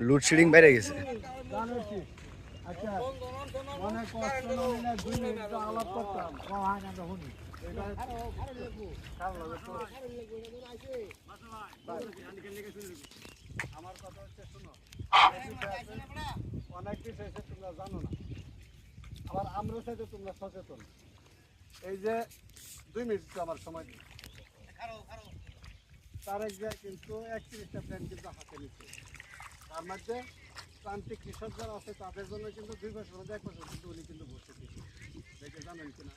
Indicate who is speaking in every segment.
Speaker 1: Load shedding বেড়ে গেছে।
Speaker 2: আচ্ছা মনে কষ্ট না নিলে 2 মিনিট আলাপ করতাম হয় না শুনি আমার কথা হচ্ছে শোনো, অনেক বিষয় আছে তোমরা জানো না, আবার আমরা সাথে তোমরা সচেতন। এই যে 2 মিনিট আমার সময় দিই, তার এক জায়গায় কিন্তু 31টা প্ল্যান কিন্তু হাতে নিচ্ছে। তার মধ্যে প্রান্তিক কৃষক যারা আছে তাদের জন্য কিন্তু 2 বছর 1 বছর কিন্তু উনি কিন্তু বসে দিচ্ছে, দেখে জানেন কিনা,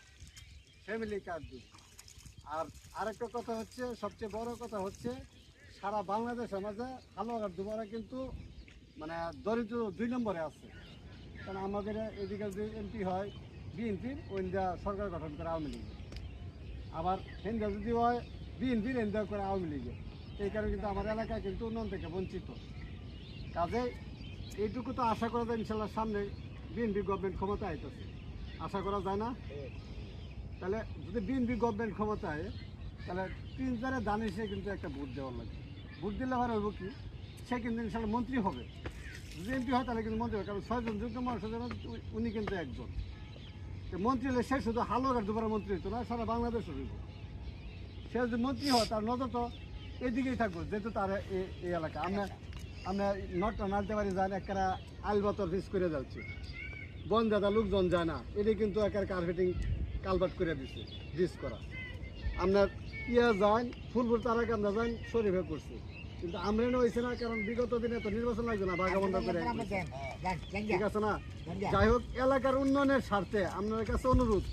Speaker 2: ফ্যামিলি কার্ড দিই। আর আরেকটা কথা হচ্ছে, সবচেয়ে বড় কথা হচ্ছে সারা বাংলাদেশের মাঝে হালুয়াঘাট দুবারা কিন্তু মানে দরিদ্র 2 নম্বরে আছে। কারণ আমাদের এদিকে যে এমপি হয় বিএনপির, ওইটা সরকার গঠন করে আওয়ামী লীগের, আবার হিন্দা যদি হয় বিএনপির হিন্দা করে আওয়ামী লীগের। এই কারণে কিন্তু আমার এলাকায় কিন্তু উন্নয়ন থেকে বঞ্চিত। কাজে এইটুকু তো আশা করা যায় ইনশাল্লাহ সামনে বিএনপি গভর্নমেন্ট ক্ষমতা আইতেছে, আশা করা যায় না? তাহলে যদি বিএনপি গভর্নমেন্ট ক্ষমতায়, তাহলে 3 দানিশে কিন্তু একটা ভোট দেওয়ার লাগে। ভোট দিলে আবার হইব কি, সে কিন্তু ইনশাল্লাহ মন্ত্রী হবে। যদি এমপি হয় তাহলে কিন্তু মন্ত্রী হবে, কারণ 6 জন যোগ্য মানুষ উনি কিন্তু একজন। মন্ত্রী হলে সে শুধু হালুয়াঘাট দুবারা মন্ত্রী হতো না, সারা বাংলাদেশ হইব। সে যদি মন্ত্রী হয় তার নজর তো এদিকেই থাকবো, যেহেতু তার এই এলাকা। আমরা নটটা নাড়তে পারি যান একটা আলবাতর ফিস করে যাচ্ছি, বন দাদা লোকজন যায় না, এটি কিন্তু একার কার্পেটিং কালবাট করে দিচ্ছে, ব্রিজ করা। আপনার যান ফুলপুর তার আগে আমরা যান শরীফে করছি, কিন্তু আমরা হয়েছে না, কারণ বিগত দিনে তো নির্বাচন লাগছে না, ভাগাবন্ধ করে, ঠিক আছে না? যাই হোক, এলাকার উন্নয়নের স্বার্থে আপনার কাছে অনুরোধ,